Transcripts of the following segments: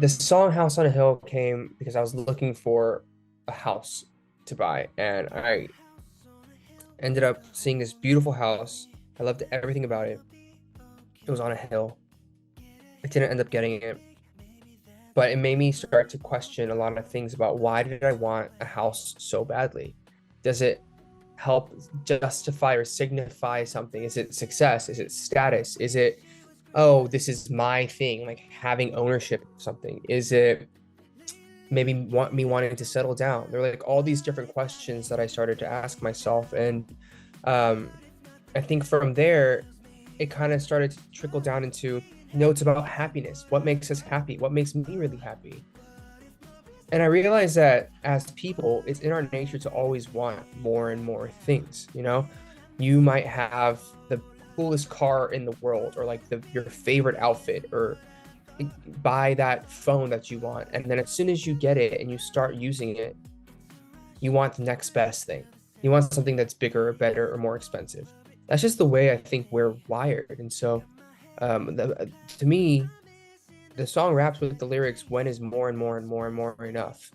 the song House on a Hill came because I was looking for a house to buy, and I ended up seeing this beautiful house. I loved everything about it. It was on a hill. I didn't end up getting it, but it made me start to question a lot of things about why did I want a house so badly? Does it help justify or signify something? Is it success? Is it status? Is it, oh, this is my thing, like having ownership of something? Is it maybe want me wanting to settle down? There are like all these different questions that I started to ask myself. And um, I think from there, it kind of started to trickle down into notes about happiness. What makes us happy? What makes me really happy? And I realized that as people, it's in our nature to always want more and more things. You know, you might have the coolest car in the world, or like your favorite outfit, or buy that phone that you want. And then as soon as you get it and you start using it, you want the next best thing. You want something that's bigger or better or more expensive. That's just the way I think we're wired. And so to me, the song raps with the lyrics, when is more and more and more and more enough?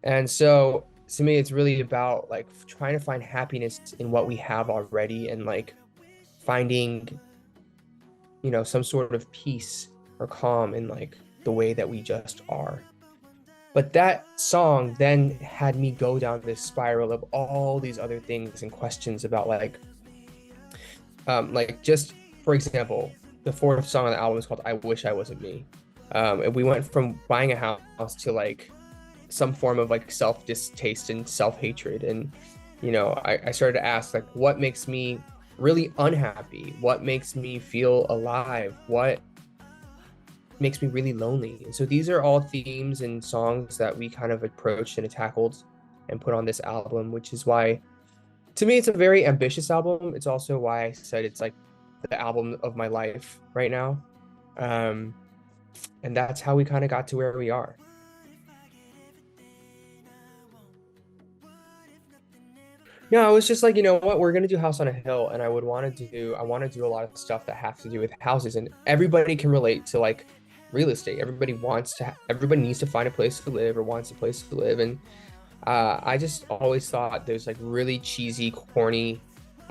And so to me, it's really about like trying to find happiness in what we have already, and like finding, some sort of peace or calm in like the way that we just are. But that song then had me go down this spiral of all these other things and questions about like just for example, the fourth song on the album is called "I Wish I Wasn't Me," and we went from buying a house to like some form of like self distaste and self hatred. And I started to ask, like, what makes me really unhappy? What makes me feel alive? What makes me really lonely? And so these are all themes and songs that we kind of approached and tackled and put on this album, which is why to me it's a very ambitious album. It's also why I said it's like the album of my life right now. um and that's how we kind of got to where we are. No, I was just like, you know what, we're gonna do House on a Hill, and I want to do a lot of stuff that have to do with houses, and everybody can relate to like real estate. Everybody needs to find a place to live or wants a place to live. And I just always thought those like really cheesy, corny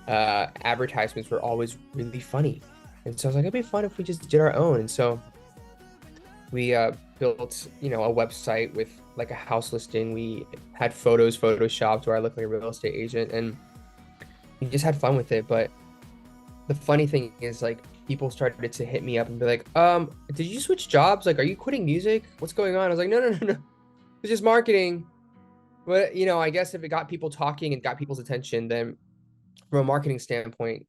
advertisements were always really funny. And so I was like, it'd be fun if we just did our own. And so we built, a website with like a house listing. We had photos photoshopped where I looked like a real estate agent, and we just had fun with it. But the funny thing is, like, people started to hit me up and be like, did you switch jobs? Like, are you quitting music? What's going on? I was like, no, no, no, no. It's just marketing. But, I guess if it got people talking and got people's attention, then from a marketing standpoint,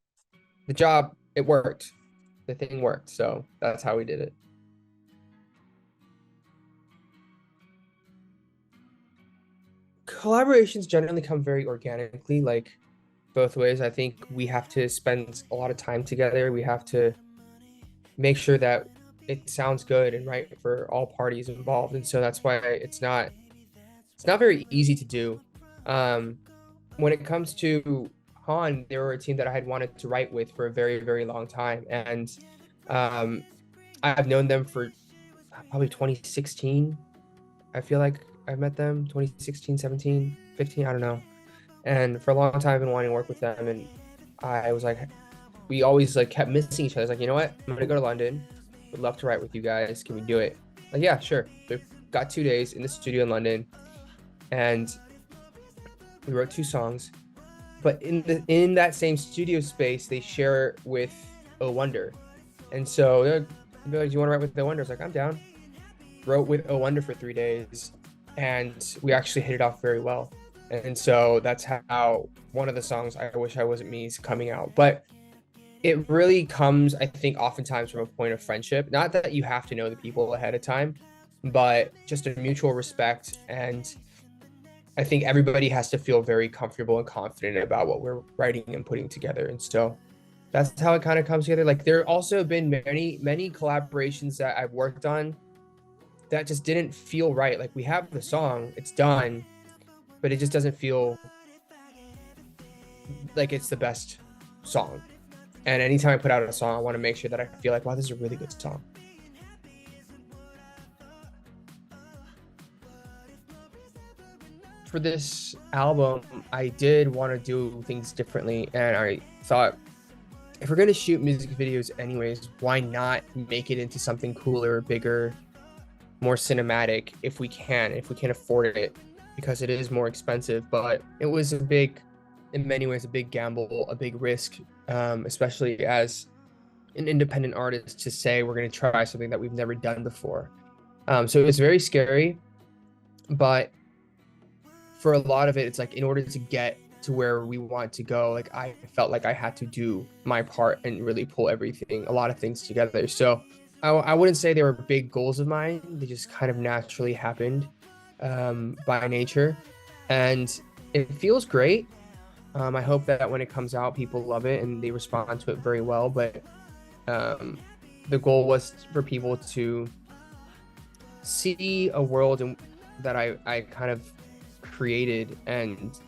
the job, it worked. The thing worked. So that's how we did it. Collaborations generally come very organically, like both ways. I think we have to spend a lot of time together. We have to make sure that it sounds good and right for all parties involved. And so that's why it's not very easy to do. Um, when it comes to Han, they were a team that I had wanted to write with for a very, very long time. And um, I've known them for probably 2016. I feel like I met them 2016, 17, 15, I don't know. And for a long time I've been wanting to work with them. And I was like, we always like kept missing each other. I was like, you know what? I'm gonna go to London. Would love to write with you guys. Can we do it? Like, yeah, sure. We've got 2 days in the studio in London, and we wrote two songs. But in that same studio space, they share with Oh Wonder. And so they're like, do you want to write with Oh Wonder? I was like, I'm down. Wrote with Oh Wonder for 3 days, and we actually hit it off very well. And so that's how one of the songs, I Wish I Wasn't Me, is coming out. But it really comes, I think, oftentimes from a point of friendship. Not that you have to know the people ahead of time, but just a mutual respect. And I think everybody has to feel very comfortable and confident about what we're writing and putting together. And so that's how it kind of comes together. Like, there also been many, many collaborations that I've worked on that just didn't feel right. Like, we have the song, it's done, but it just doesn't feel like it's the best song. And anytime I put out a song, I want to make sure that I feel like, wow, this is a really good song. for this album, I did want to do things differently, and I thought if we're gonna shoot music videos anyways, why not make it into something cooler, bigger, more cinematic if we can afford it, because it is more expensive. But it was in many ways, a big gamble, a big risk, especially as an independent artist, to say we're gonna try something that we've never done before. So it was very scary, but for a lot of it, it's like in order to get to where we want to go, like I felt like I had to do my part and really pull a lot of things together. So I wouldn't say they were big goals of mine. They just kind of naturally happened by nature, and it feels great. I hope that when it comes out, people love it and they respond to it very well. But the goal was for people to see a world that I kind of created and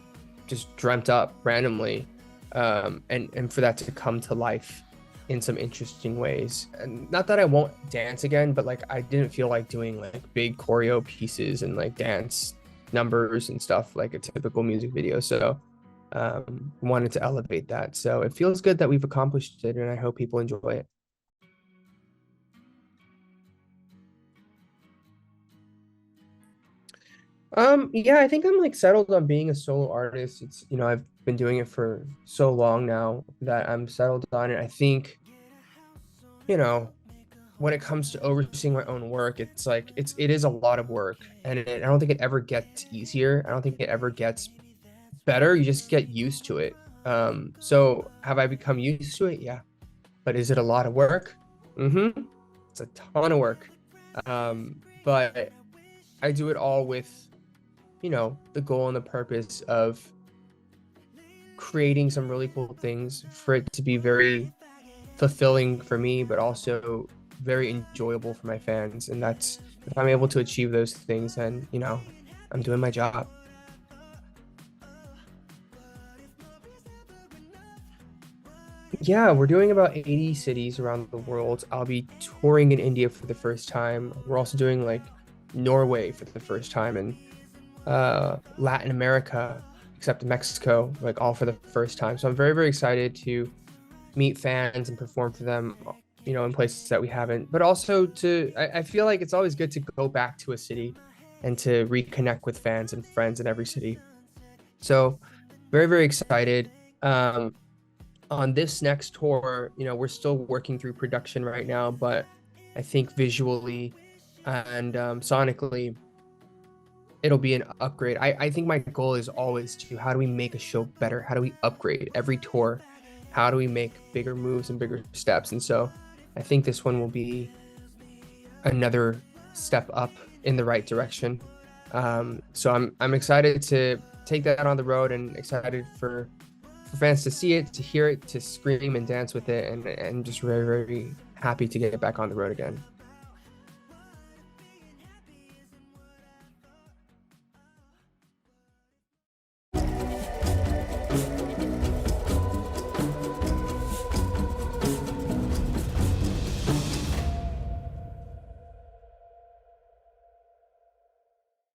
just dreamt up randomly, and for that to come to life in some interesting ways. And not that I won't dance again, but like I didn't feel like doing like big choreo pieces and like dance numbers and stuff like a typical music video. So wanted to elevate that. So it feels good that we've accomplished it, and I hope people enjoy it. Yeah, I think I'm like settled on being a solo artist. It's, I've been doing it for so long now that I'm settled on it. I think, you know, when it comes to overseeing my own work, it's like it is a lot of work, and I don't think it ever gets easier. I don't think it ever gets better. You just get used to it. So have I become used to it? Yeah. But is it a lot of work? Mm-hmm. It's a ton of work. But I do it all with, the goal and the purpose of creating some really cool things for it to be very fulfilling for me, but also very enjoyable for my fans. And that's, if I'm able to achieve those things, then, I'm doing my job. Yeah, we're doing about 80 cities around the world. I'll be touring in India for the first time. We're also doing like Norway for the first time, and Latin America, except Mexico, like all for the first time. So I'm very, very excited to meet fans and perform for them, in places that we haven't. But also I feel like it's always good to go back to a city and to reconnect with fans and friends in every city. So very, very excited. On this next tour, we're still working through production right now, but I think visually and sonically, it'll be an upgrade. I think my goal is always to, how do we make a show better? How do we upgrade every tour? How do we make bigger moves and bigger steps? And so I think this one will be another step up in the right direction. So I'm excited to take that on the road, and excited for fans to see it, to hear it, to scream and dance with it, and just very, very happy to get back on the road again.